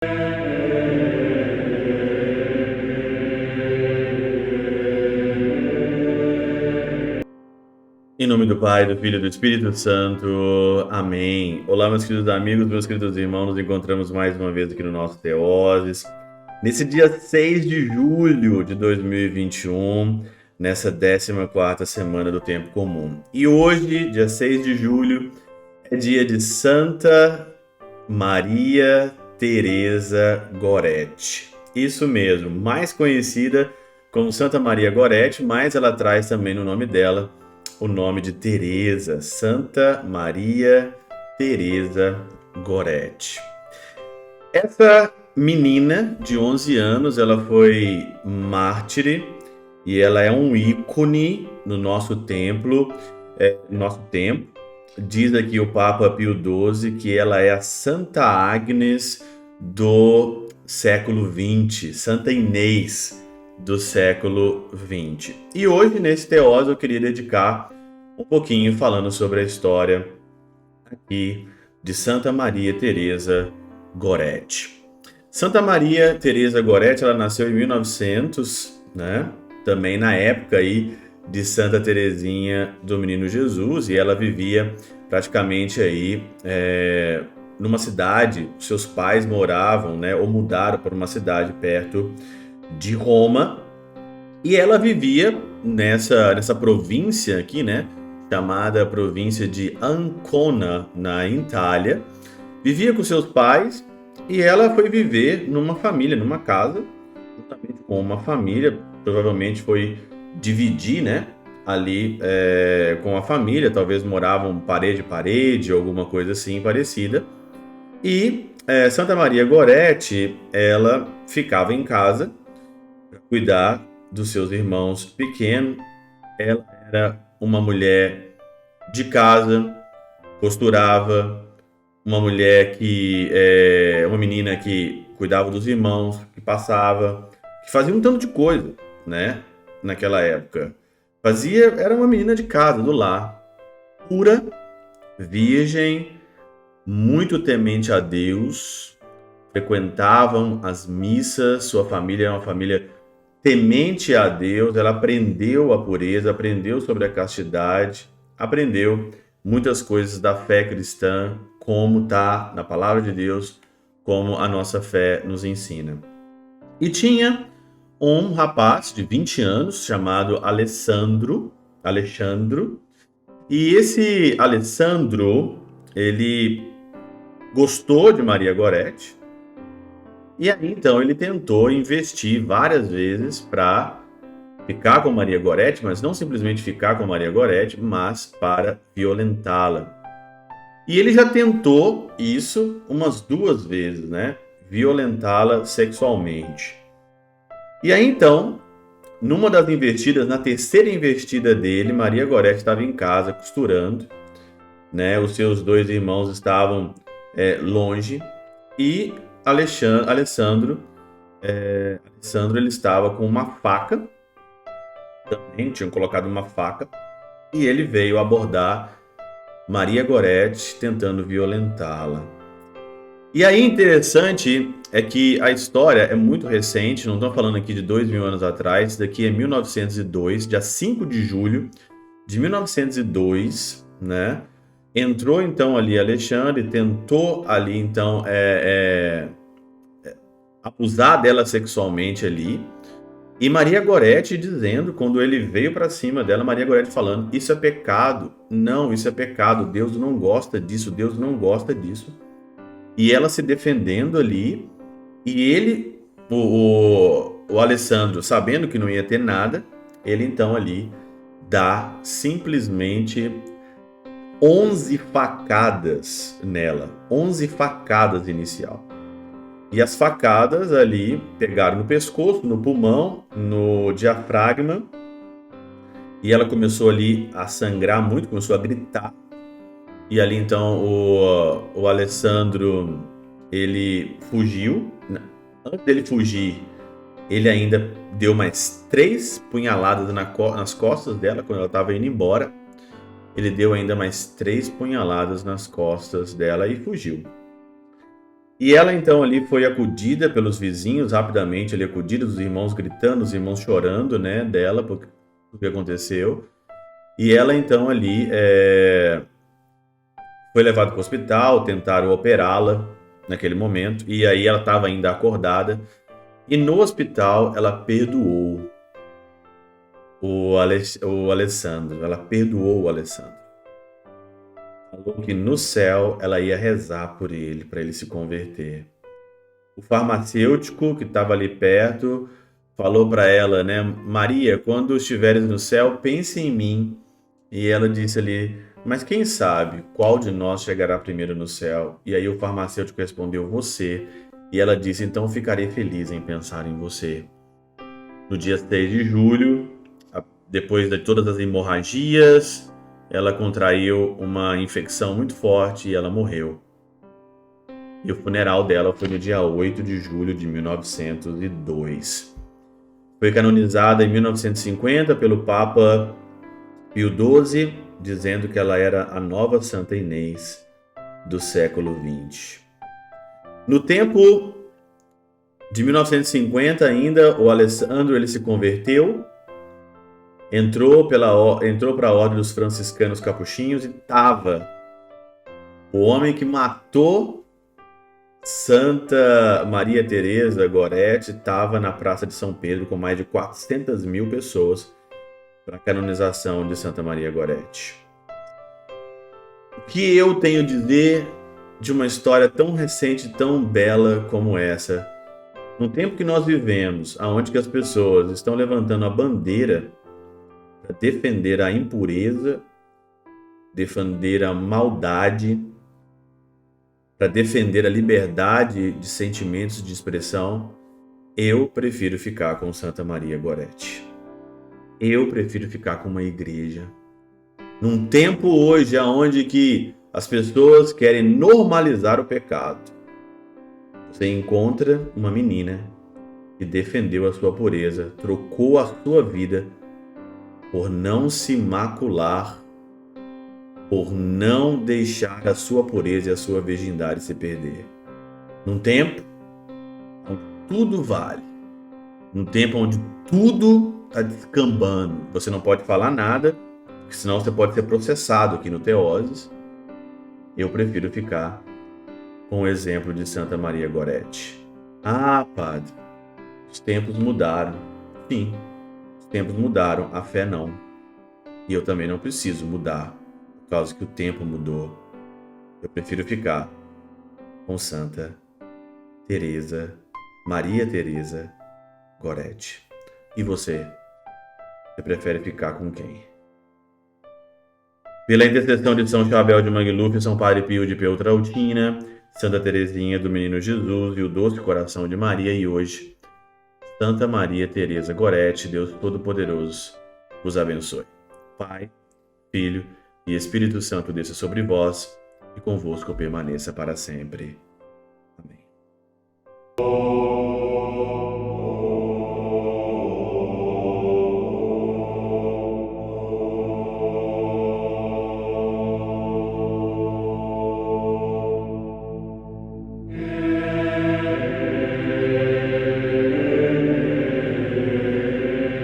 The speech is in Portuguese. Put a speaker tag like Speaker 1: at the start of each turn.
Speaker 1: Em nome do Pai, do Filho e do Espírito Santo. Amém. Olá, meus queridos amigos, meus queridos irmãos. Nos encontramos mais uma vez aqui no nosso Teoses. Nesse dia 6 de julho de 2021, nessa 14ª semana do Tempo Comum. E hoje, dia 6 de julho, é dia de Santa Maria Teresa Goretti. Isso mesmo, mais conhecida como Santa Maria Goretti, mas ela traz também no nome dela o nome de Teresa, Santa Maria Teresa Goretti. Essa menina de 11 anos, ela foi mártire e ela é um ícone no nosso templo, nosso tempo. Diz aqui o Papa Pio XII que ela é a Santa Agnes do século XX, Santa Inês do século XX. E hoje, nesse Teós, eu queria dedicar um pouquinho falando sobre a história aqui de Santa Maria Teresa Goretti. Santa Maria Teresa Goretti, ela nasceu em 1900, né? Também na época aí de Santa Teresinha do Menino Jesus, e ela vivia praticamente aí numa cidade. Seus pais moravam, né, ou mudaram para uma cidade perto de Roma, e ela vivia nessa província aqui, né, chamada província de Ancona, na Itália. Vivia com seus pais e ela foi viver numa família, numa casa, juntamente com uma família. Provavelmente foi dividir, né, ali com a família, talvez moravam parede a parede, alguma coisa assim parecida. E Santa Maria Goretti, ela ficava em casa para cuidar dos seus irmãos pequenos. Ela era uma mulher de casa, costurava, uma mulher uma menina que cuidava dos irmãos, que passava, que fazia um tanto de coisa, né? Naquela época. Era uma menina de casa, do lar, pura, virgem, muito temente a Deus, frequentavam as missas. Sua família era uma família temente a Deus. Ela aprendeu a pureza, aprendeu sobre a castidade, aprendeu muitas coisas da fé cristã, como está na palavra de Deus, como a nossa fé nos ensina. E tinha um rapaz de 20 anos chamado Alessandro, e esse Alessandro, ele gostou de Maria Goretti, e aí então ele tentou investir várias vezes para ficar com Maria Goretti, mas não simplesmente ficar com Maria Goretti, mas para violentá-la. E ele já tentou isso umas 2 vezes, né? Violentá-la sexualmente. E aí então, numa das investidas, na terceira investida dele, Maria Goretti estava em casa costurando, né? Os seus 2 irmãos estavam longe, e Alessandro ele estava com uma faca, também tinham colocado uma faca, e ele veio abordar Maria Goretti tentando violentá-la. E aí interessante é que a história é muito recente, não estou falando aqui de 2.000 anos atrás, daqui é 1902, dia 5 de julho de 1902, né? Entrou então ali Alexandre, tentou ali então abusar dela sexualmente ali. E Maria Goretti dizendo, quando ele veio para cima dela, Maria Goretti falando: isso é pecado, não, isso é pecado, Deus não gosta disso, Deus não gosta disso. E ela se defendendo ali, e ele, o Alessandro, sabendo que não ia ter nada, ele então ali dá simplesmente 11 facadas nela, 11 facadas inicial. E as facadas ali pegaram no pescoço, no pulmão, no diafragma, e ela começou ali a sangrar muito, começou a gritar. E ali então o Alessandro, ele fugiu. Antes dele fugir, ele ainda deu mais 3 punhaladas nas costas dela quando ela estava indo embora. Ele deu ainda mais 3 punhaladas nas costas dela e fugiu. E ela então ali foi acudida pelos vizinhos, rapidamente ali acudida, os irmãos gritando, os irmãos chorando, né, dela, porque o que aconteceu. E ela então ali foi levada para o hospital, tentaram operá-la naquele momento, e aí ela estava ainda acordada. E no hospital ela perdoou o Alessandro, ela perdoou o Alessandro. Falou que no céu ela ia rezar por ele, para ele se converter. O farmacêutico que estava ali perto falou para ela, né, Maria, quando estiveres no céu, pense em mim. E ela disse ali, mas quem sabe qual de nós chegará primeiro no céu? E aí o farmacêutico respondeu, você. E ela disse, então ficarei feliz em pensar em você. No dia 6 de julho, depois de todas as hemorragias, ela contraiu uma infecção muito forte e ela morreu. E o funeral dela foi no dia 8 de julho de 1902. Foi canonizada em 1950 pelo Papa Pio XII, dizendo que ela era a nova Santa Inês do século XX. No tempo de 1950 ainda, o Alessandro ele se converteu, entrou para a Ordem dos Franciscanos Capuchinhos e estava o homem que matou Santa Maria Teresa Goretti, estava na Praça de São Pedro com mais de 400 mil pessoas para a canonização de Santa Maria Goretti. O que eu tenho a dizer de uma história tão recente, tão bela como essa? No tempo que nós vivemos, onde que as pessoas estão levantando a bandeira para defender a impureza, defender a maldade, para defender a liberdade de sentimentos e de expressão, eu prefiro ficar com Santa Maria Goretti. Eu prefiro ficar com uma igreja. Num tempo hoje onde que as pessoas querem normalizar o pecado, você encontra uma menina que defendeu a sua pureza, trocou a sua vida por não se macular, por não deixar a sua pureza e a sua virgindade se perder. Num tempo onde tudo vale, num tempo onde tudo está descambando, você não pode falar nada, porque senão você pode ser processado aqui no Teoses. Eu prefiro ficar com o exemplo de Santa Maria Goretti. Ah, padre, os tempos mudaram. Sim, os tempos mudaram, a fé não. E eu também não preciso mudar, por causa que o tempo mudou. Eu prefiro ficar com Santa Teresa, Maria Teresa Goretti. E você? Você prefere ficar com quem? Pela intercessão de São Chabel de Mangluf, São Padre Pio de Peltrautina, Santa Teresinha do Menino Jesus e o Doce Coração de Maria, e hoje, Santa Maria Teresa Goretti, Deus Todo-Poderoso, vos abençoe. Pai, Filho e Espírito Santo desça sobre vós e convosco permaneça para sempre. Amém.